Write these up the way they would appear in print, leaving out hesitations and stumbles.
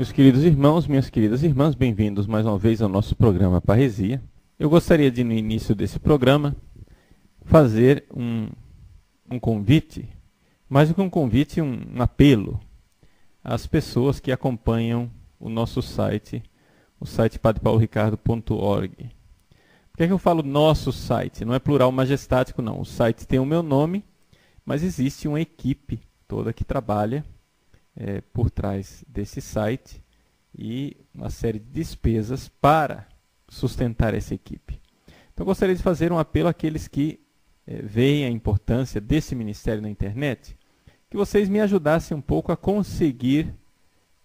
Meus queridos irmãos, minhas queridas irmãs, bem-vindos mais uma vez ao nosso programa Parresia. Eu gostaria de, no início desse programa, fazer um convite, mais do que um convite, um apelo às pessoas que acompanham o nosso site, o site padrepauloricardo.org. Por que é que eu falo nosso site? Não é plural majestático, não. O site tem o meu nome, mas existe uma equipe toda que trabalha por trás desse site e uma série de despesas para sustentar essa equipe. Então eu gostaria de fazer um apelo àqueles que veem a importância desse ministério na internet, que vocês me ajudassem um pouco a conseguir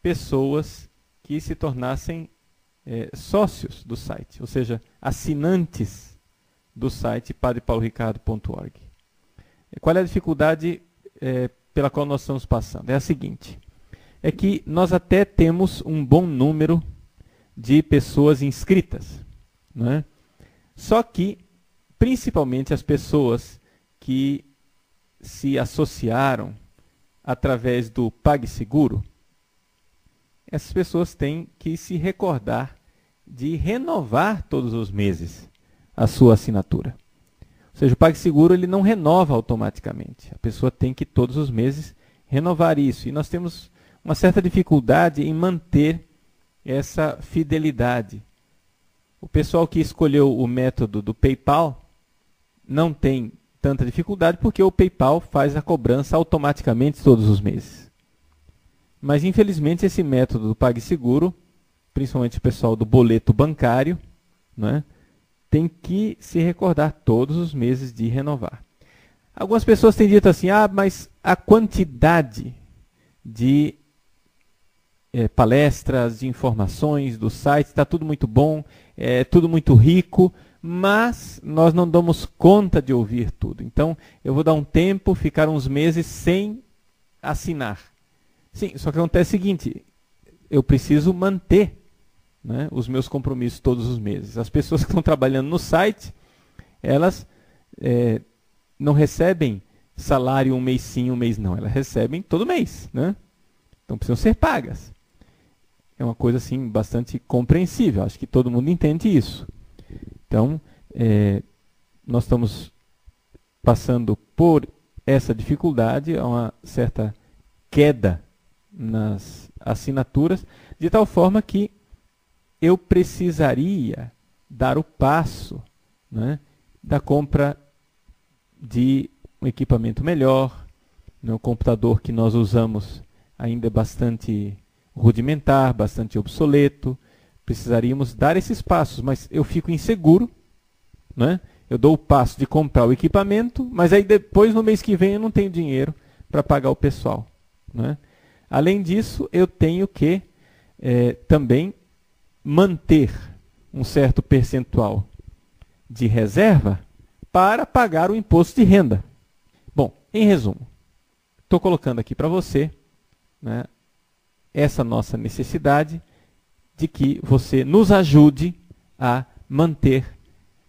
pessoas que se tornassem sócios do site, ou seja, assinantes do site padrepauloricardo.org. Qual é a dificuldade pela qual nós estamos passando? É a seguinte, é que nós até temos um bom número de pessoas inscritas, não é? Só que, principalmente as pessoas que se associaram através do PagSeguro, essas pessoas têm que se recordar de renovar todos os meses a sua assinatura. Ou seja, o PagSeguro ele não renova automaticamente. A pessoa tem que todos os meses renovar isso. E nós temos uma certa dificuldade em manter essa fidelidade. O pessoal que escolheu o método do PayPal não tem tanta dificuldade porque o PayPal faz a cobrança automaticamente todos os meses. Mas, infelizmente, esse método do PagSeguro, principalmente o pessoal do boleto bancário, né, tem que se recordar todos os meses de renovar. Algumas pessoas têm dito assim, mas a quantidade de palestras, de informações do site, está tudo muito bom, tudo muito rico, mas nós não damos conta de ouvir tudo. Então, eu vou dar um tempo, ficar uns meses sem assinar. Sim, só que acontece o seguinte, eu preciso manter, né, os meus compromissos todos os meses. As pessoas que estão trabalhando no site, elas não recebem salário um mês sim, um mês não. Elas recebem todo mês, né? Então precisam ser pagas. É uma coisa assim bastante compreensível. Acho que todo mundo entende isso. Então, nós estamos passando por essa dificuldade, uma certa queda nas assinaturas, de tal forma que eu precisaria dar o passo, né, da compra de um equipamento melhor. O computador que nós usamos ainda é bastante rudimentar, bastante obsoleto. Precisaríamos dar esses passos, mas eu fico inseguro, né? Eu dou o passo de comprar o equipamento, mas aí depois, no mês que vem, eu não tenho dinheiro para pagar o pessoal, né? Além disso, eu tenho que também manter um certo percentual de reserva para pagar o imposto de renda. Bom, em resumo, estou colocando aqui para você, né, essa nossa necessidade de que você nos ajude a manter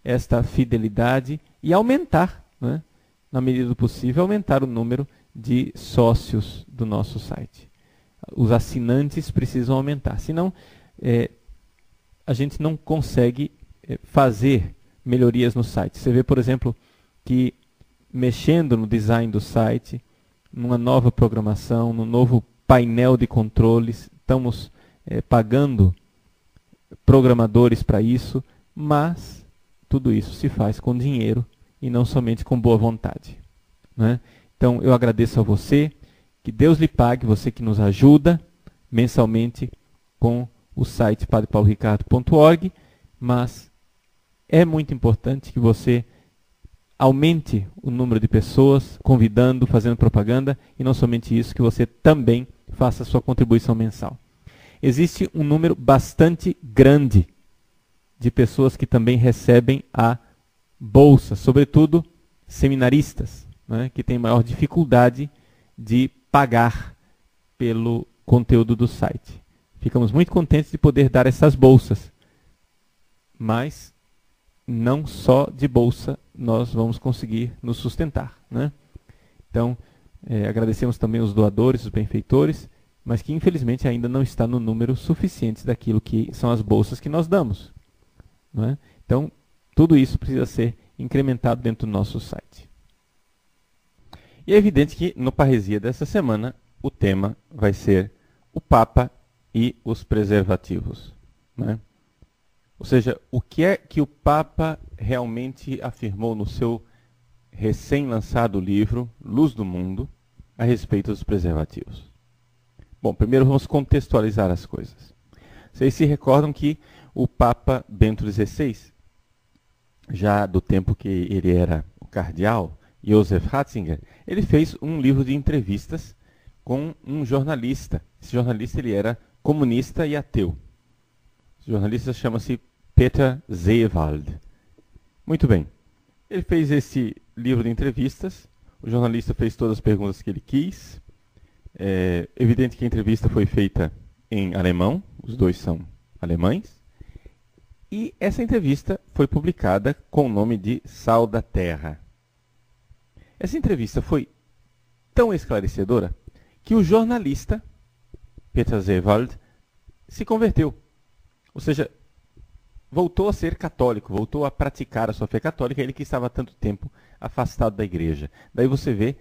esta fidelidade e aumentar, né, na medida do possível, aumentar o número de sócios do nosso site. Os assinantes precisam aumentar, senão a gente não consegue fazer melhorias no site. Você vê, por exemplo, que mexendo no design do site, numa nova programação, no novo painel de controles, estamos pagando programadores para isso, mas tudo isso se faz com dinheiro e não somente com boa vontade, né? Então, eu agradeço a você, que Deus lhe pague, você que nos ajuda mensalmente com o site padrepauloricardo.org, mas é muito importante que você aumente o número de pessoas, convidando, fazendo propaganda, e não somente isso, que você também faça a sua contribuição mensal. Existe um número bastante grande de pessoas que também recebem a bolsa, sobretudo seminaristas, né, que têm maior dificuldade de pagar pelo conteúdo do site. Ficamos muito contentes de poder dar essas bolsas, mas não só de bolsa nós vamos conseguir nos sustentar, né? Então, agradecemos também os doadores, os benfeitores, mas que infelizmente ainda não está no número suficiente daquilo que são as bolsas que nós damos. Não é? Então, tudo isso precisa ser incrementado dentro do nosso site. E é evidente que no Parresia dessa semana o tema vai ser o Papa e os preservativos. Né? Ou seja, o que é que o Papa realmente afirmou no seu recém-lançado livro, Luz do Mundo, a respeito dos preservativos. Bom, primeiro vamos contextualizar as coisas. Vocês se recordam que o Papa Bento XVI, já do tempo que ele era o cardeal, Joseph Ratzinger, ele fez um livro de entrevistas com um jornalista. Esse jornalista ele era comunista e ateu. Esse jornalista chama-se Peter Seewald. Muito bem. Ele fez esse livro de entrevistas. O jornalista fez todas as perguntas que ele quis. É evidente que a entrevista foi feita em alemão. Os dois são alemães. E essa entrevista foi publicada com o nome de Sal da Terra. Essa entrevista foi tão esclarecedora que o jornalista, Peter Seewald, se converteu. Ou seja, voltou a ser católico, voltou a praticar a sua fé católica, ele que estava há tanto tempo afastado da igreja. Daí você vê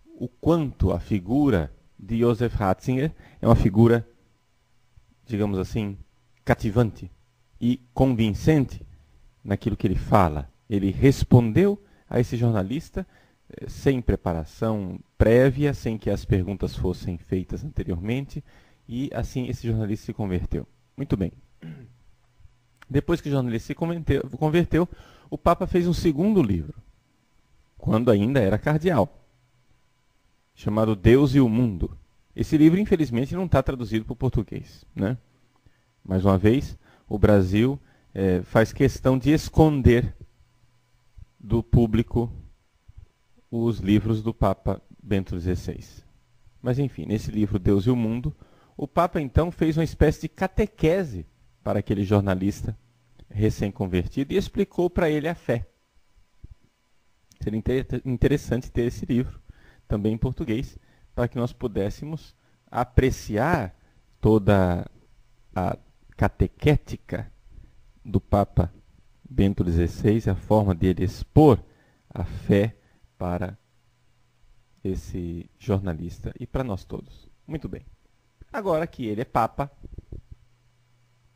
o quanto a figura de Joseph Ratzinger é uma figura, digamos assim, cativante e convincente naquilo que ele fala. Ele respondeu a esse jornalista sem preparação prévia, sem que as perguntas fossem feitas anteriormente, e assim esse jornalista se converteu. Muito bem. Depois que o jornalista se converteu, o Papa fez um segundo livro, quando ainda era cardeal, chamado Deus e o Mundo. Esse livro, infelizmente, não está traduzido para o português. Né? Mais uma vez, o Brasil faz questão de esconder do público os livros do Papa Bento XVI. Mas, enfim, nesse livro Deus e o Mundo, o Papa, então, fez uma espécie de catequese para aquele jornalista recém-convertido e explicou para ele a fé. Seria interessante ter esse livro, também em português, para que nós pudéssemos apreciar toda a catequética do Papa Bento XVI, a forma dele expor a fé para esse jornalista e para nós todos. Muito bem. Agora que ele é Papa,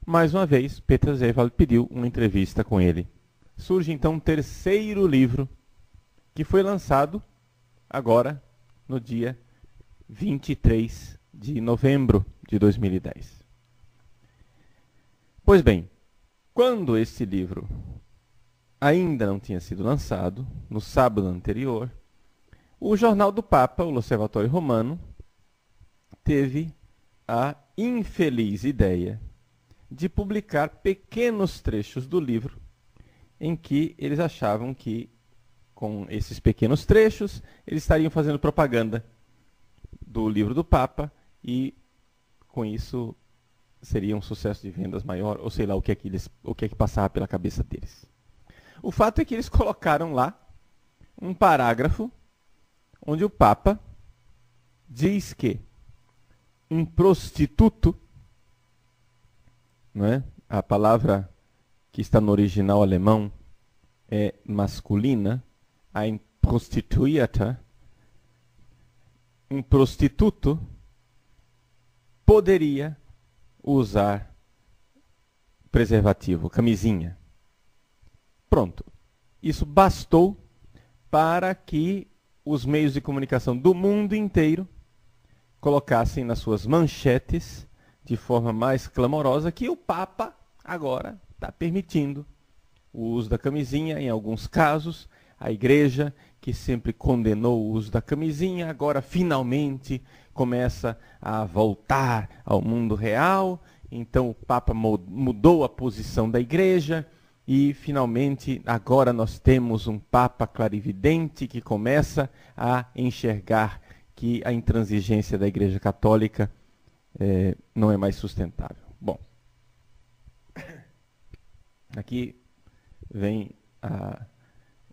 mais uma vez, Peter Seewald pediu uma entrevista com ele. Surge então um terceiro livro, que foi lançado agora, no dia 23 de novembro de 2010. Pois bem, quando esse livro ainda não tinha sido lançado, no sábado anterior, o jornal do Papa, o L'Osservatore Romano, teve a infeliz ideia de publicar pequenos trechos do livro em que eles achavam que, com esses pequenos trechos, eles estariam fazendo propaganda do livro do Papa e, com isso, seria um sucesso de vendas maior, ou sei lá o que é que passava pela cabeça deles. O fato é que eles colocaram lá um parágrafo onde o Papa diz que um prostituto, não é? A palavra que está no original alemão é masculina, ein Prostituierter, um prostituto poderia usar preservativo, camisinha. Pronto. Isso bastou para que os meios de comunicação do mundo inteiro colocassem nas suas manchetes, de forma mais clamorosa, que o Papa agora está permitindo o uso da camisinha. Em alguns casos, a Igreja, que sempre condenou o uso da camisinha, agora finalmente começa a voltar ao mundo real. Então o Papa mudou a posição da Igreja e finalmente agora nós temos um Papa clarividente que começa a enxergar que a intransigência da Igreja Católica não é mais sustentável. Bom, aqui vem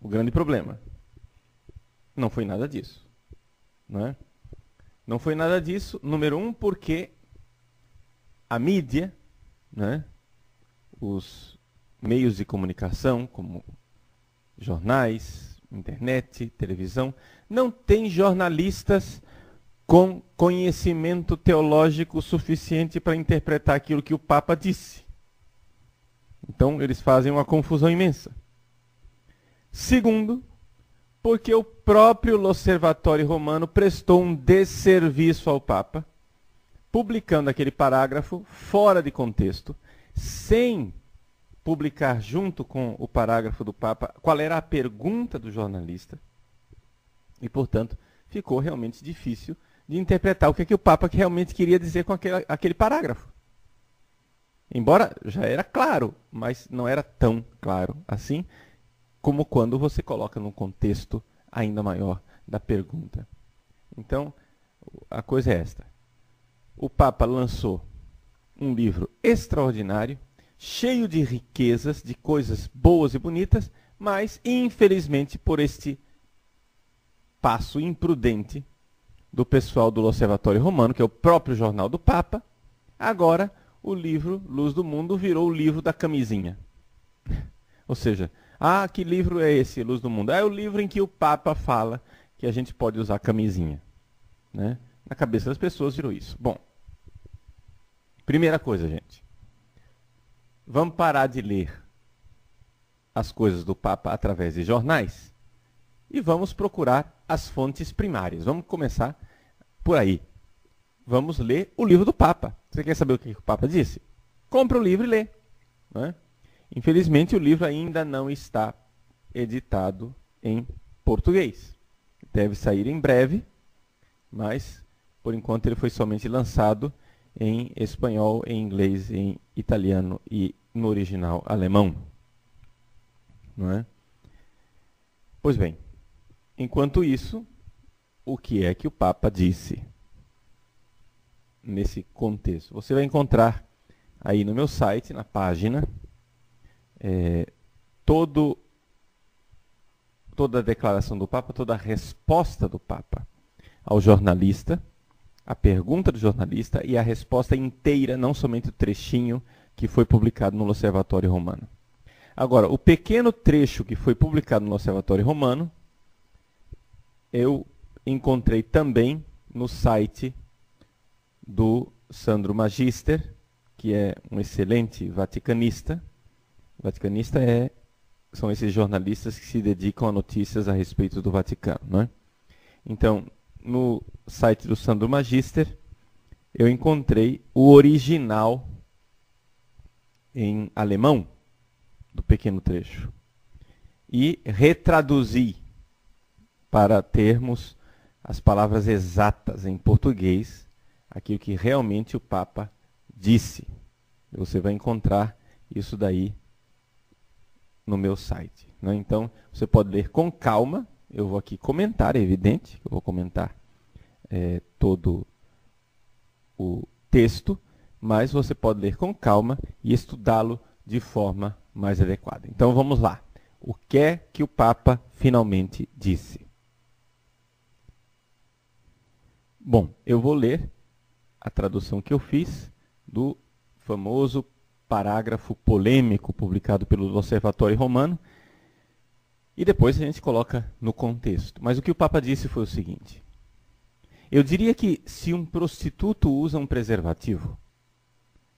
o grande problema. Não foi nada disso. Não é? Não foi nada disso. Número um, porque a mídia, né, os meios de comunicação, como jornais, internet, televisão, não tem jornalistas com conhecimento teológico suficiente para interpretar aquilo que o Papa disse. Então, eles fazem uma confusão imensa. Segundo, porque o próprio L'Osservatore Romano prestou um desserviço ao Papa, publicando aquele parágrafo fora de contexto, sem publicar junto com o parágrafo do Papa qual era a pergunta do jornalista. E, portanto, ficou realmente difícil de interpretar o que é que o Papa realmente queria dizer com aquele parágrafo. Embora já era claro, mas não era tão claro assim, como quando você coloca num contexto ainda maior da pergunta. Então, a coisa é esta. O Papa lançou um livro extraordinário, cheio de riquezas, de coisas boas e bonitas, mas, infelizmente, por este passo imprudente do pessoal do L'Osservatore Romano, que é o próprio jornal do Papa, agora o livro Luz do Mundo virou o livro da camisinha. Ou seja, que livro é esse, Luz do Mundo? É o livro em que o Papa fala que a gente pode usar camisinha. Né? Na cabeça das pessoas virou isso. Bom, primeira coisa, gente. Vamos parar de ler as coisas do Papa através de jornais e vamos procurar as fontes primárias. Vamos começar por aí. Vamos ler o livro do Papa. Você quer saber o que o Papa disse? Compre o livro e lê. Né? Infelizmente, o livro ainda não está editado em português. Deve sair em breve, mas, por enquanto, ele foi somente lançado em espanhol, em inglês, em italiano e, no original, alemão. Não é? Pois bem, enquanto isso, o que é que o Papa disse nesse contexto? Você vai encontrar aí no meu site, na página, toda a declaração do Papa, toda a resposta do Papa ao jornalista, a pergunta do jornalista e a resposta inteira, não somente o trechinho que foi publicado no L'Osservatore Romano. Agora, o pequeno trecho que foi publicado no L'Osservatore Romano, eu encontrei também no site do Sandro Magister, que é um excelente vaticanista. Vaticanista são esses jornalistas que se dedicam a notícias a respeito do Vaticano. Não é? Então, no site do Sandro Magister, eu encontrei o original em alemão do pequeno trecho e retraduzi para termos as palavras exatas em português, aquilo que realmente o Papa disse. Você vai encontrar isso daí no meu site. Né? Então, você pode ler com calma. Eu vou aqui comentar, é evidente, eu vou comentar todo o texto, mas você pode ler com calma e estudá-lo de forma mais adequada. Então, vamos lá. O que é que o Papa finalmente disse? Bom, eu vou ler a tradução que eu fiz do famoso parágrafo polêmico publicado pelo L'Osservatore Romano e depois a gente coloca no contexto. Mas o que o Papa disse foi o seguinte: eu diria que se um prostituto usa um preservativo,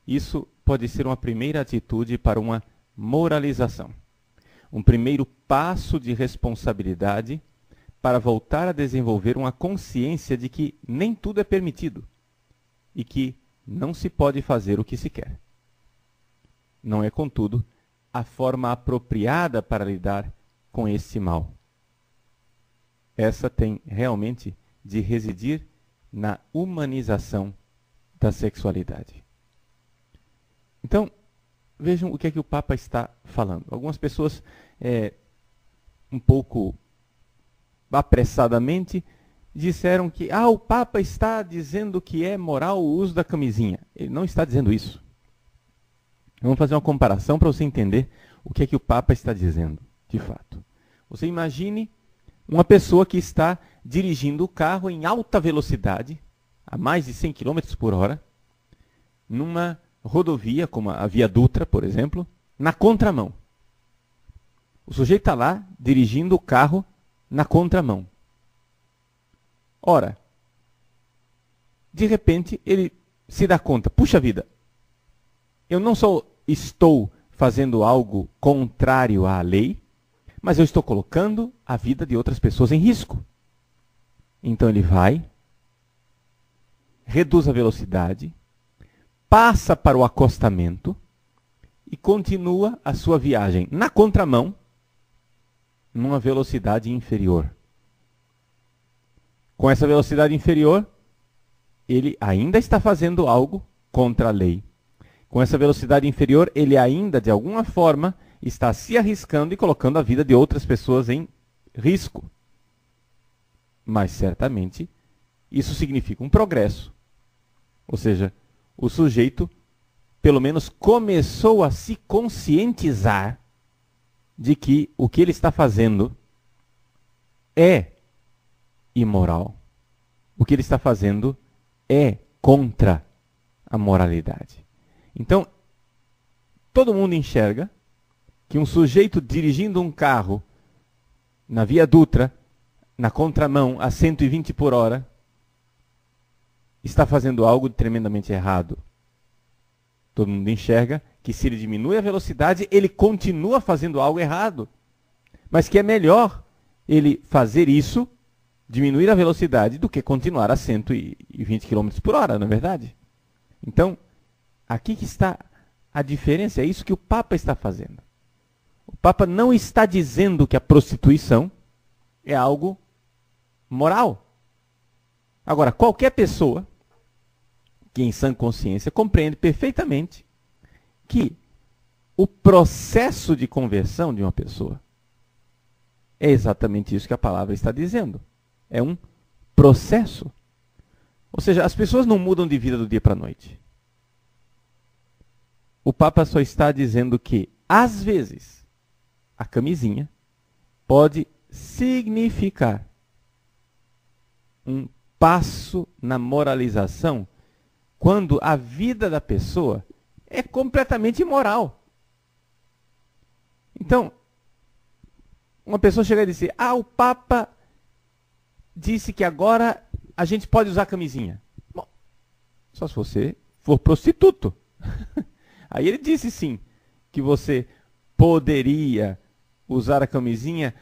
isso pode ser uma primeira atitude para uma moralização, um primeiro passo de responsabilidade para voltar a desenvolver uma consciência de que nem tudo é permitido e que não se pode fazer o que se quer. Não é, contudo, a forma apropriada para lidar com este mal. Essa tem realmente de residir na humanização da sexualidade. Então, vejam o que é que o Papa está falando. Algumas pessoas, um pouco apressadamente, disseram que o Papa está dizendo que é moral o uso da camisinha. Ele não está dizendo isso. Vamos fazer uma comparação para você entender o que é que o Papa está dizendo, de fato. Você imagine uma pessoa que está dirigindo o carro em alta velocidade, a mais de 100 km por hora, numa rodovia, como a Via Dutra, por exemplo, na contramão. O sujeito está lá dirigindo o carro na contramão. Ora, de repente ele se dá conta, puxa vida, eu não só estou fazendo algo contrário à lei, mas eu estou colocando a vida de outras pessoas em risco. Então ele vai, reduz a velocidade, passa para o acostamento e continua a sua viagem na contramão, numa velocidade inferior. Com essa velocidade inferior, ele ainda está fazendo algo contra a lei. Com essa velocidade inferior, ele ainda, de alguma forma, está se arriscando e colocando a vida de outras pessoas em risco. Mas, certamente, isso significa um progresso. Ou seja, o sujeito, pelo menos, começou a se conscientizar de que o que ele está fazendo é imoral. O que ele está fazendo é contra a moralidade. Então, todo mundo enxerga que um sujeito dirigindo um carro na Via Dutra, na contramão, a 120 por hora, está fazendo algo tremendamente errado. Todo mundo enxerga que se ele diminui a velocidade, ele continua fazendo algo errado. Mas que é melhor ele fazer isso, diminuir a velocidade, do que continuar a 120 km por hora, não é verdade? Então, aqui que está a diferença, é isso que o Papa está fazendo. O Papa não está dizendo que a prostituição é algo moral. Agora, qualquer pessoa que em sã consciência compreende perfeitamente que o processo de conversão de uma pessoa é exatamente isso que a palavra está dizendo. É um processo. Ou seja, as pessoas não mudam de vida do dia para a noite. O Papa só está dizendo que, às vezes, a camisinha pode significar um passo na moralização quando a vida da pessoa é completamente imoral. Então, uma pessoa chega e diz: o Papa disse que agora a gente pode usar camisinha. Bom, só se você for prostituto. Aí ele disse sim, que você poderia usar a camisinha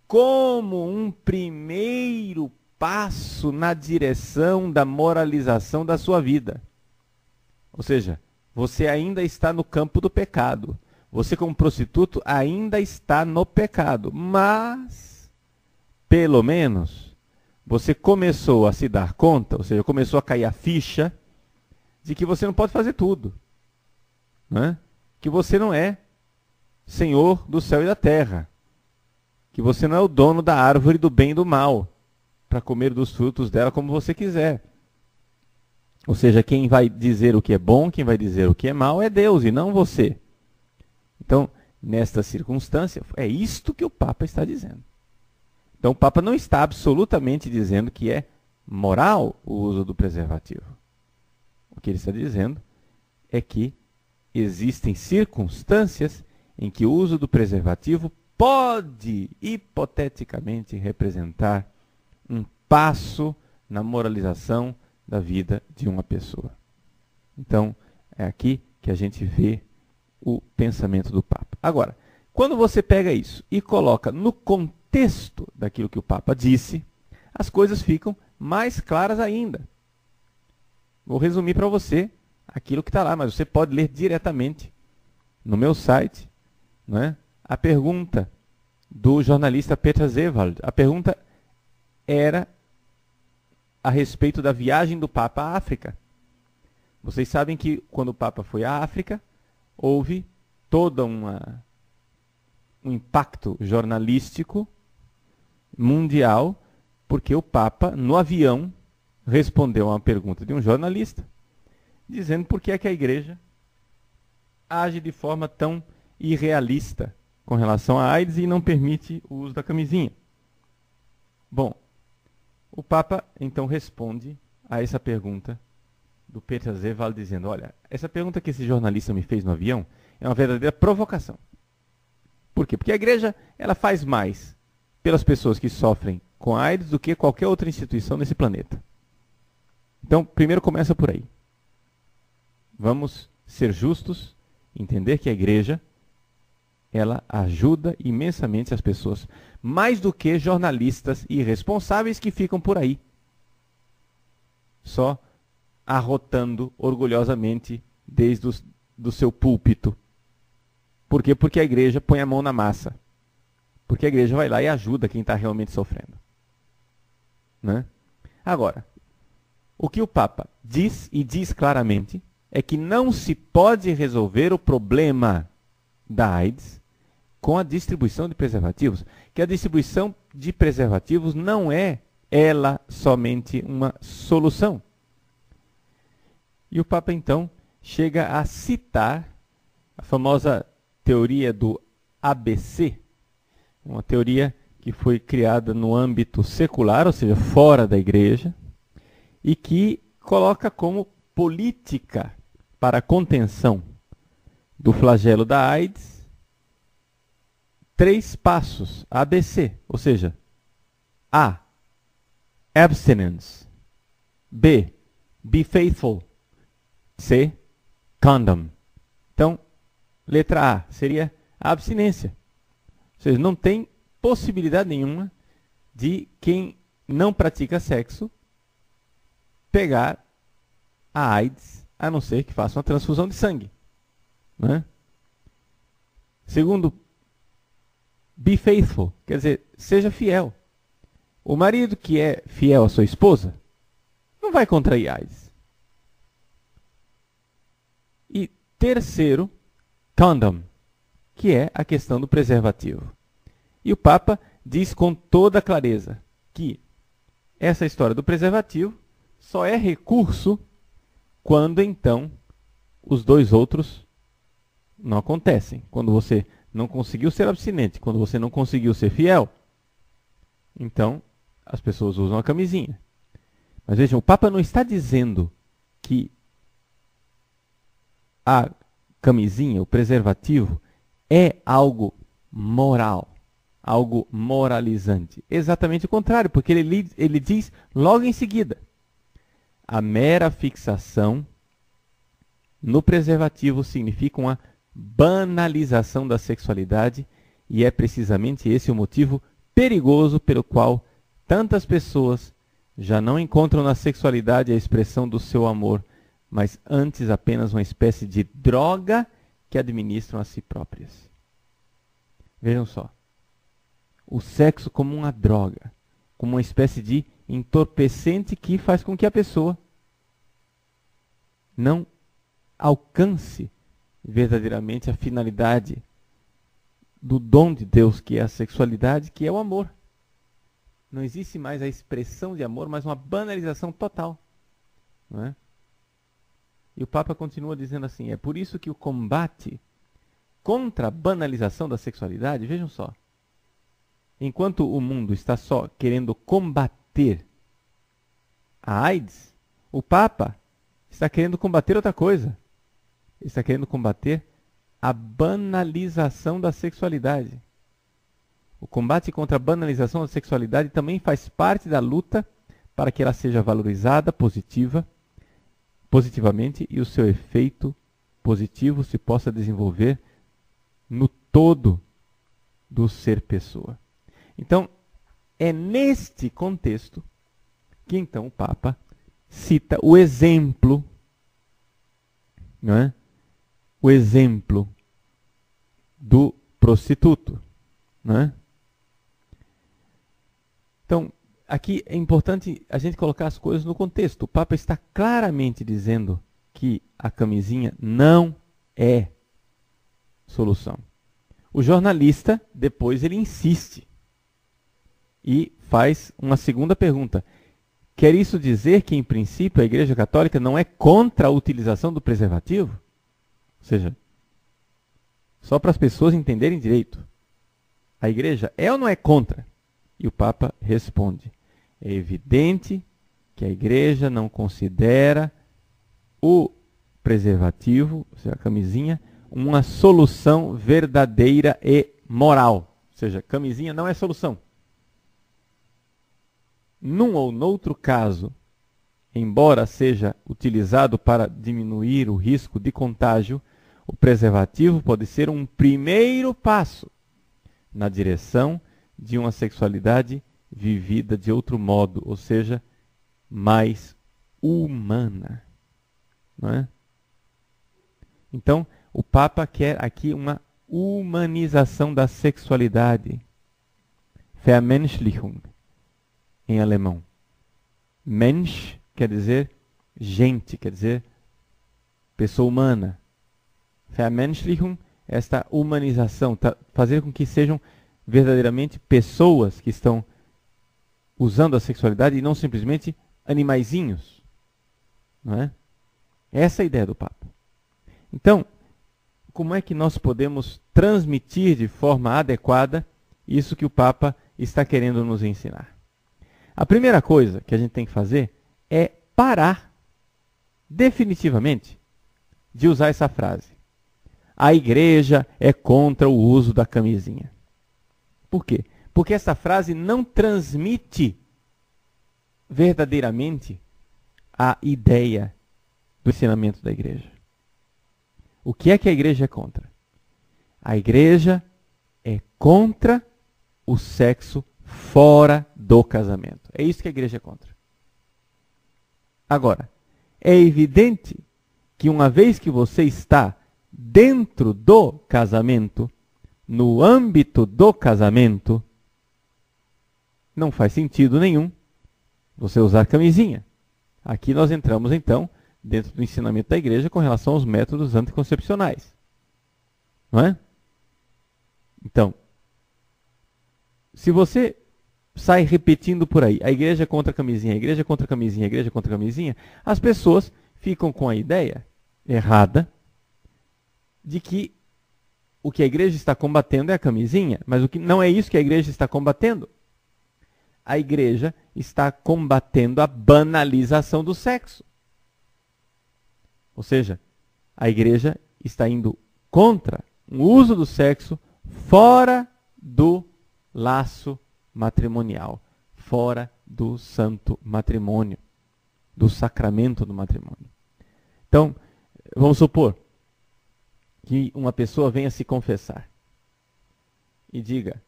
como um primeiro passo na direção da moralização da sua vida. Ou seja, você ainda está no campo do pecado. Você, como prostituto, ainda está no pecado. Mas, pelo menos, você começou a se dar conta, ou seja, começou a cair a ficha de que você não pode fazer tudo. Né? Que você não é senhor do céu e da terra. Que você não é o dono da árvore do bem e do mal, para comer dos frutos dela como você quiser. Ou seja, quem vai dizer o que é bom, quem vai dizer o que é mal é Deus e não você. Então, nesta circunstância, é isto que o Papa está dizendo. Então, o Papa não está absolutamente dizendo que é moral o uso do preservativo. O que ele está dizendo é que existem circunstâncias em que o uso do preservativo pode, hipoteticamente, representar um passo na moralização da vida de uma pessoa. Então, é aqui que a gente vê o pensamento do Papa. Agora, quando você pega isso e coloca no contexto daquilo que o Papa disse, as coisas ficam mais claras ainda. Vou resumir para você aquilo que está lá, mas você pode ler diretamente no meu site, né, a pergunta do jornalista Peter Zewald. A pergunta era a respeito da viagem do Papa à África. Vocês sabem que quando o Papa foi à África, houve todo um impacto jornalístico mundial, porque o Papa, no avião, respondeu a uma pergunta de um jornalista, dizendo por que é que a igreja age de forma tão irrealista com relação à AIDS e não permite o uso da camisinha. Bom, o Papa então responde a essa pergunta do Peter Zewald dizendo, olha, essa pergunta que esse jornalista me fez no avião é uma verdadeira provocação. Por quê? Porque a igreja ela faz mais pelas pessoas que sofrem com AIDS do que qualquer outra instituição nesse planeta. Então, primeiro começa por aí. Vamos ser justos, entender que a igreja ela ajuda imensamente as pessoas, mais do que jornalistas irresponsáveis que ficam por aí, só arrotando orgulhosamente desde do seu púlpito. Por quê? Porque a igreja põe a mão na massa. Porque a igreja vai lá e ajuda quem está realmente sofrendo. Né? Agora, o que o Papa diz, e diz claramente, é que não se pode resolver o problema da AIDS com a distribuição de preservativos. Que a distribuição de preservativos não é ela somente uma solução. E o Papa, então, chega a citar a famosa teoria do ABC, uma teoria que foi criada no âmbito secular, ou seja, fora da igreja, e que coloca como política para a contenção do flagelo da AIDS 3 passos, ABC, ou seja, A, abstinence, B, be faithful, C, condom. Então, letra A seria a abstinência. Ou seja, não tem possibilidade nenhuma de quem não pratica sexo pegar a AIDS, a não ser que faça uma transfusão de sangue. Né? Segundo, be faithful, quer dizer, seja fiel. O marido que é fiel à sua esposa não vai contrair AIDS. E terceiro, condom, que é a questão do preservativo. E o Papa diz com toda clareza que essa história do preservativo só é recurso quando então os 2 outros não acontecem. Quando você não conseguiu ser abstinente, quando você não conseguiu ser fiel, então as pessoas usam a camisinha. Mas vejam, o Papa não está dizendo que a camisinha, o preservativo, é algo moral, algo moralizante. Exatamente o contrário, porque ele diz logo em seguida, a mera fixação no preservativo significa uma banalização da sexualidade e é precisamente esse o motivo perigoso pelo qual tantas pessoas já não encontram na sexualidade a expressão do seu amor, mas antes apenas uma espécie de droga que administram a si próprias. Vejam só, o sexo como uma droga, como uma espécie de entorpecente que faz com que a pessoa não alcance verdadeiramente a finalidade do dom de Deus, que é a sexualidade, que é o amor. Não existe mais a expressão de amor, mas uma banalização total. Não é? E o Papa continua dizendo assim, é por isso que o combate contra a banalização da sexualidade, vejam só, enquanto o mundo está só querendo combater a AIDS, o Papa está querendo combater outra coisa. Está querendo combater a banalização da sexualidade. O combate contra a banalização da sexualidade também faz parte da luta para que ela seja valorizada positivamente e o seu efeito positivo se possa desenvolver no todo do ser pessoa. Então, é neste contexto que então o Papa cita o exemplo, não é? O exemplo do prostituto, não é? Então, aqui é importante a gente colocar as coisas no contexto. O Papa está claramente dizendo que a camisinha não é solução. O jornalista, depois, ele insiste e faz uma segunda pergunta. Quer isso dizer que, em princípio, a Igreja Católica não é contra a utilização do preservativo? Ou seja, só para as pessoas entenderem direito. A Igreja é ou não é contra? E o Papa responde, é evidente que a igreja não considera o preservativo, ou seja, a camisinha, uma solução verdadeira e moral. Ou seja, camisinha não é solução. Num ou noutro caso, embora seja utilizado para diminuir o risco de contágio, o preservativo pode ser um primeiro passo na direção de uma sexualidade vivida de outro modo, ou seja, mais humana. Não é? Então, o Papa quer aqui uma humanização da sexualidade. Vermenschlichung, em alemão. Mensch quer dizer gente, quer dizer pessoa humana. Vermenschlichung, esta humanização, fazer com que sejam verdadeiramente pessoas que estão usando a sexualidade e não simplesmente animaizinhos. Não é? Essa é a ideia do Papa. Então, como é que nós podemos transmitir de forma adequada isso que o Papa está querendo nos ensinar? A primeira coisa que a gente tem que fazer é parar definitivamente de usar essa frase. A igreja é contra o uso da camisinha. Por quê? Porque essa frase não transmite verdadeiramente a ideia do ensinamento da igreja. O que é que a igreja é contra? A igreja é contra o sexo fora do casamento. É isso que a igreja é contra. Agora, é evidente que uma vez que você está dentro do casamento, no âmbito do casamento, não faz sentido nenhum você usar camisinha. Aqui nós entramos, então, dentro do ensinamento da igreja com relação aos métodos anticoncepcionais. Não é? Então, se você sai repetindo por aí, a igreja é contra a camisinha, a igreja é contra a camisinha, a igreja é contra a camisinha, as pessoas ficam com a ideia errada de que o que a igreja está combatendo é a camisinha, mas o que não é isso que a igreja está combatendo. A igreja está combatendo a banalização do sexo. Ou seja, a igreja está indo contra o uso do sexo fora do laço matrimonial, fora do santo matrimônio, do sacramento do matrimônio. Então, vamos supor que uma pessoa venha se confessar e diga: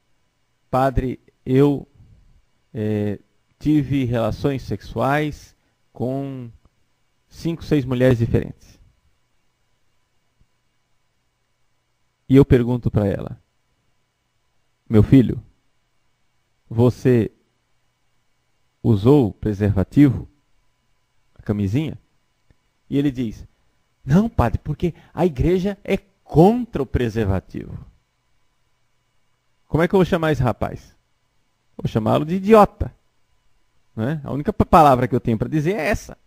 padre, eu tive relações sexuais com 5, 6 mulheres diferentes. E eu pergunto para ela: meu filho, você usou preservativo, a camisinha? E ele diz: não, padre, porque a igreja é contra o preservativo. Como é que eu vou chamar esse rapaz? Vou chamá-lo de idiota. Né? A única palavra que eu tenho para dizer é essa.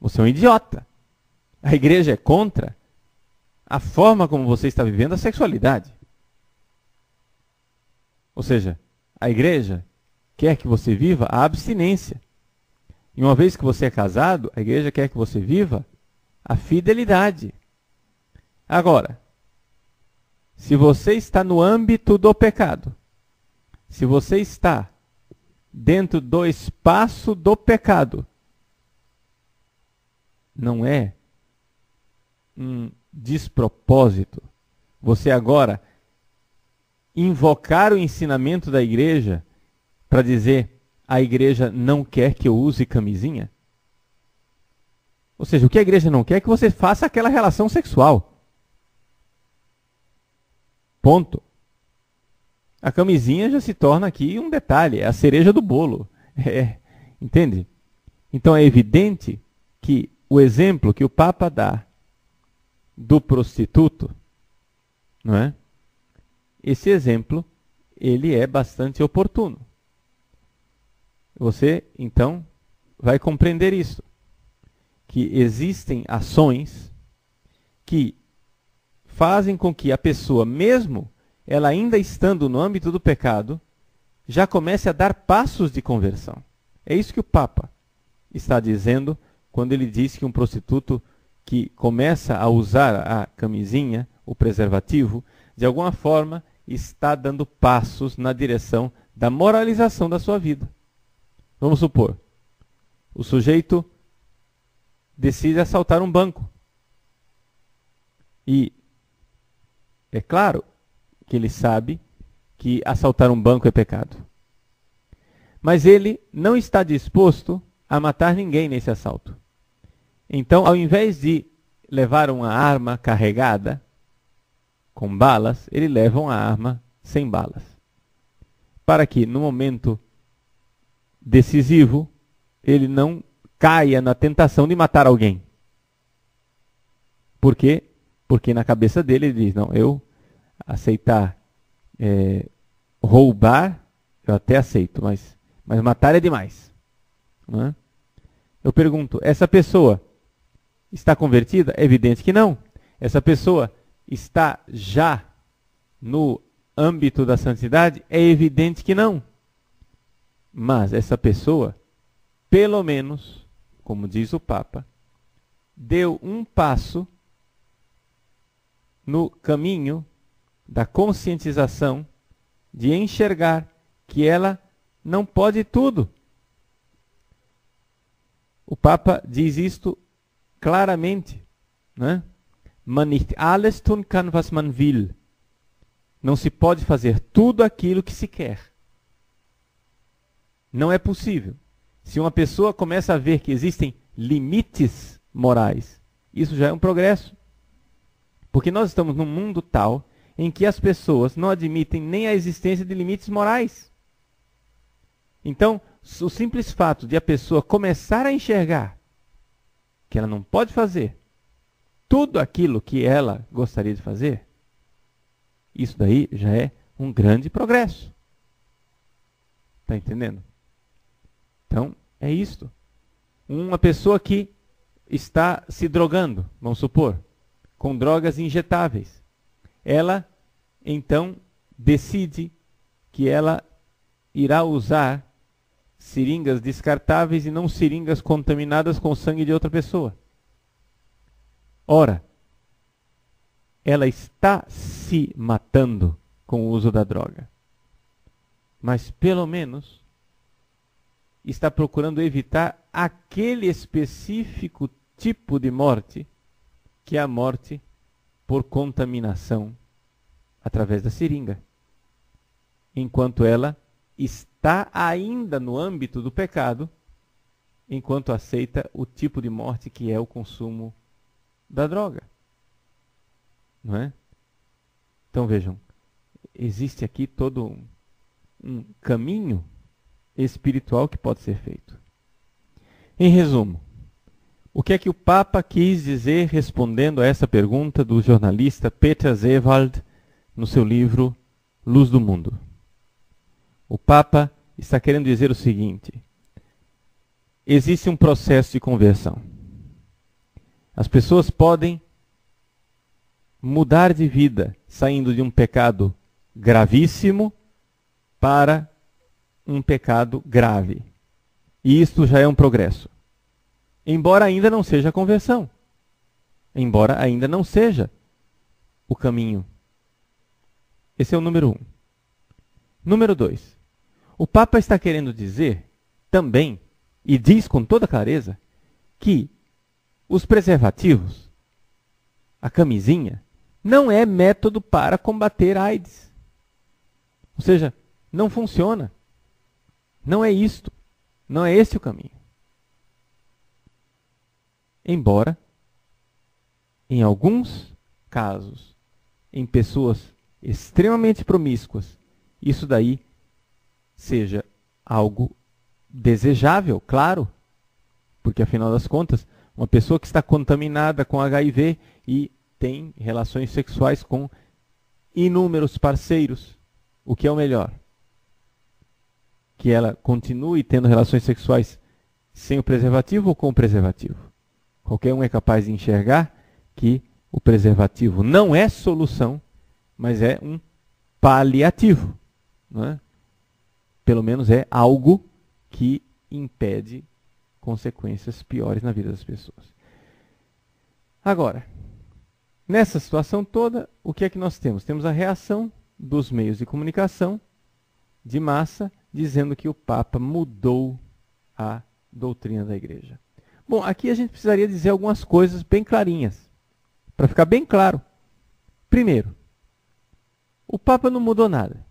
Você é um idiota. A igreja é contra a forma como você está vivendo a sexualidade. Ou seja, a igreja quer que você viva a abstinência. E uma vez que você é casado, a igreja quer que você viva a fidelidade. Agora, se você está no âmbito do pecado, se você está dentro do espaço do pecado, não é um despropósito você agora invocar o ensinamento da igreja para dizer: a igreja não quer que eu use camisinha? Ou seja, o que a igreja não quer é que você faça aquela relação sexual. Ponto. A camisinha já se torna aqui um detalhe, é a cereja do bolo. Entende? Então é evidente que o exemplo que o Papa dá do prostituto, não é? Esse exemplo, ele é bastante oportuno. Você, então, vai compreender isso. Que existem ações que fazem com que a pessoa, mesmo ela ainda estando no âmbito do pecado, já comece a dar passos de conversão. É isso que o Papa está dizendo quando ele diz que um prostituto que começa a usar a camisinha, o preservativo, de alguma forma está dando passos na direção da moralização da sua vida. Vamos supor, o sujeito decide assaltar um banco. E é claro que ele sabe que assaltar um banco é pecado. Mas ele não está disposto a matar ninguém nesse assalto. Então, ao invés de levar uma arma carregada com balas, ele leva uma arma sem balas. Para que, no momento decisivo, ele não caia na tentação de matar alguém. Por quê? Porque na cabeça dele ele diz, não, eu aceitar roubar, eu até aceito, mas matar é demais. Não é? Eu pergunto, essa pessoa está convertida? É evidente que não. Essa pessoa está já no âmbito da santidade? É evidente que não. Mas essa pessoa, pelo menos, como diz o Papa, deu um passo no caminho da conscientização de enxergar que ela não pode tudo. O Papa diz isto claramente, né? Man nicht alles tun kann, was man will. Não se pode fazer tudo aquilo que se quer. Não é possível. Se uma pessoa começa a ver que existem limites morais, isso já é um progresso. Porque nós estamos num mundo tal em que as pessoas não admitem nem a existência de limites morais. Então, o simples fato de a pessoa começar a enxergar que ela não pode fazer tudo aquilo que ela gostaria de fazer, isso daí já é um grande progresso. Está entendendo? Então, é isto. Uma pessoa que está se drogando, vamos supor, com drogas injetáveis. Ela, então, decide que ela irá usar seringas descartáveis e não seringas contaminadas com o sangue de outra pessoa. Ora, ela está se matando com o uso da droga. Mas, pelo menos, está procurando evitar aquele específico tipo de morte, que é a morte por contaminação através da seringa. Enquanto ela está ainda no âmbito do pecado, enquanto aceita o tipo de morte que é o consumo da droga. Não é? Então vejam, existe aqui todo um caminho espiritual que pode ser feito. Em resumo, o que é que o Papa quis dizer respondendo a essa pergunta do jornalista Peter Zewald no seu livro Luz do Mundo? O Papa está querendo dizer o seguinte: existe um processo de conversão. As pessoas podem mudar de vida, saindo de um pecado gravíssimo para um pecado grave. E isto já é um progresso. Embora ainda não seja a conversão. Embora ainda não seja o caminho. Esse é o número 1. Número 2. O Papa está querendo dizer também, e diz com toda clareza, que os preservativos, a camisinha, não é método para combater a AIDS. Ou seja, não funciona. Não é isto. Não é esse o caminho. Embora, em alguns casos, em pessoas extremamente promíscuas, isso daí seja algo desejável, claro, porque afinal das contas, uma pessoa que está contaminada com HIV e tem relações sexuais com inúmeros parceiros, o que é o melhor? Que ela continue tendo relações sexuais sem o preservativo ou com o preservativo? Qualquer um é capaz de enxergar que o preservativo não é solução, mas é um paliativo. Não é? Pelo menos é algo que impede consequências piores na vida das pessoas. Agora, nessa situação toda, o que é que nós temos? Temos a reação dos meios de comunicação de massa dizendo que o Papa mudou a doutrina da Igreja. Bom, aqui a gente precisaria dizer algumas coisas bem clarinhas, para ficar bem claro. Primeiro, o Papa não mudou nada,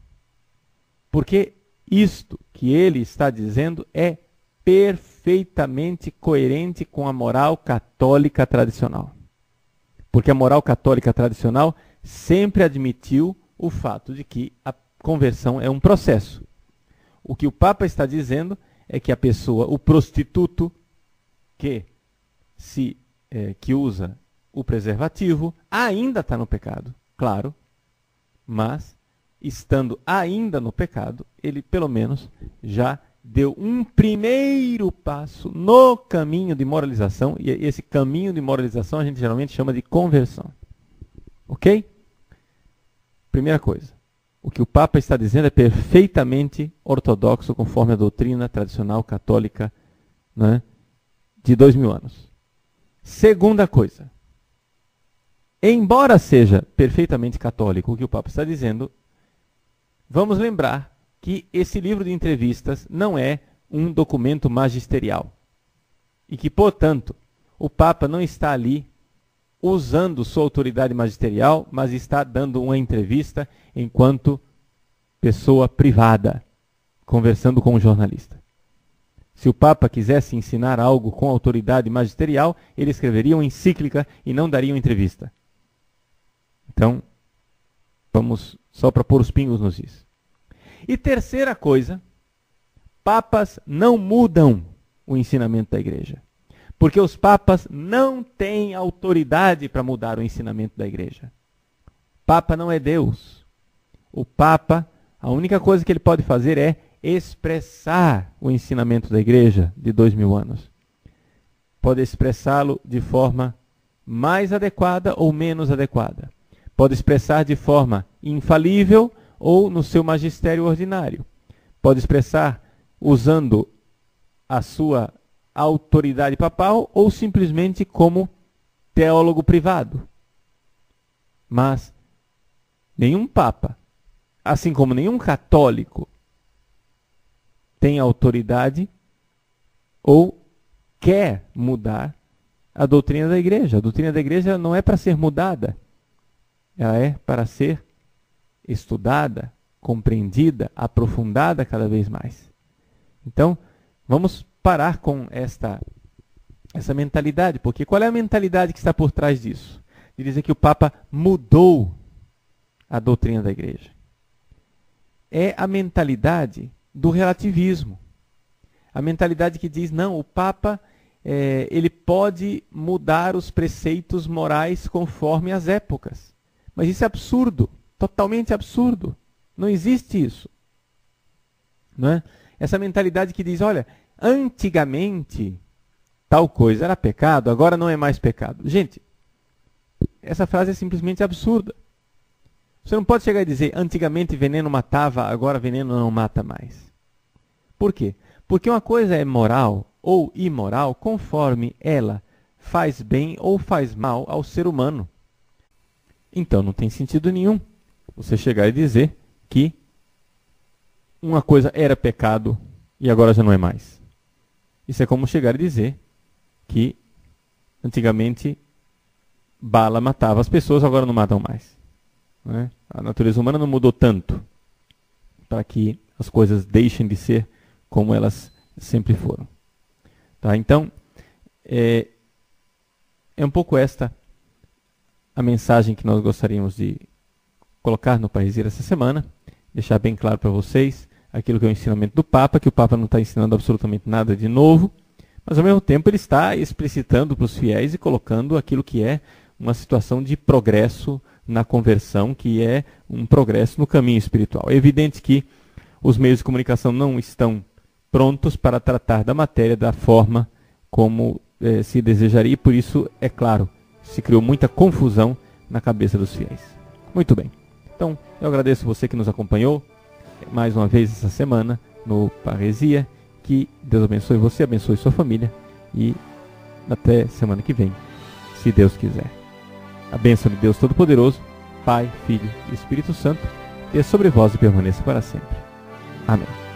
porque isto que ele está dizendo é perfeitamente coerente com a moral católica tradicional. Porque a moral católica tradicional sempre admitiu o fato de que a conversão é um processo. O que o Papa está dizendo é que a pessoa, o prostituto que usa o preservativo, ainda está no pecado, claro, mas estando ainda no pecado, ele pelo menos já deu um primeiro passo no caminho de moralização, e esse caminho de moralização a gente geralmente chama de conversão. Ok? Primeira coisa, o que o Papa está dizendo é perfeitamente ortodoxo, conforme a doutrina tradicional católica, né, de 2000 anos. Segunda coisa, embora seja perfeitamente católico o que o Papa está dizendo, vamos lembrar que esse livro de entrevistas não é um documento magisterial. E que, portanto, o Papa não está ali usando sua autoridade magisterial, mas está dando uma entrevista enquanto pessoa privada, conversando com um jornalista. Se o Papa quisesse ensinar algo com autoridade magisterial, ele escreveria uma encíclica e não daria uma entrevista. Então, vamos só para pôr os pingos nos is. E terceira coisa, papas não mudam o ensinamento da Igreja. Porque os papas não têm autoridade para mudar o ensinamento da Igreja. Papa não é Deus. O Papa, a única coisa que ele pode fazer é expressar o ensinamento da Igreja de 2000 anos. Pode expressá-lo de forma mais adequada ou menos adequada. Pode expressar de forma infalível ou no seu magistério ordinário. Pode expressar usando a sua autoridade papal ou simplesmente como teólogo privado. Mas nenhum papa, assim como nenhum católico, tem autoridade ou quer mudar a doutrina da Igreja. A doutrina da Igreja não é para ser mudada, ela é para ser estudada, compreendida, aprofundada cada vez mais. Então, vamos parar com essa mentalidade, porque qual é a mentalidade que está por trás disso? De dizer que o Papa mudou a doutrina da Igreja. É a mentalidade do relativismo. A mentalidade que diz, não, o Papa ele pode mudar os preceitos morais conforme as épocas. Mas isso é absurdo, totalmente absurdo. Não existe isso. Não é? Essa mentalidade que diz, olha, antigamente tal coisa era pecado, agora não é mais pecado. Gente, essa frase é simplesmente absurda. Você não pode chegar e dizer, antigamente veneno matava, agora veneno não mata mais. Por quê? Porque uma coisa é moral ou imoral conforme ela faz bem ou faz mal ao ser humano. Então não tem sentido nenhum você chegar e dizer que uma coisa era pecado e agora já não é mais. Isso é como chegar e dizer que antigamente bala matava as pessoas, agora não matam mais. Não é? A natureza humana não mudou tanto para que as coisas deixem de ser como elas sempre foram. Tá? Então, é um pouco esta a mensagem que nós gostaríamos de colocar no Parresia essa semana, deixar bem claro para vocês aquilo que é o ensinamento do Papa, que o Papa não está ensinando absolutamente nada de novo, mas ao mesmo tempo ele está explicitando para os fiéis e colocando aquilo que é uma situação de progresso na conversão, que é um progresso no caminho espiritual. É evidente que os meios de comunicação não estão prontos para tratar da matéria da forma como se desejaria, e por isso, é claro, se criou muita confusão na cabeça dos fiéis. Muito bem. Então, eu agradeço você que nos acompanhou mais uma vez essa semana no Parresia, Que Deus abençoe você, abençoe sua família e até semana que vem, se Deus quiser. A bênção de Deus Todo-Poderoso, Pai, Filho e Espírito Santo, desça sobre vós e permaneça para sempre. Amém.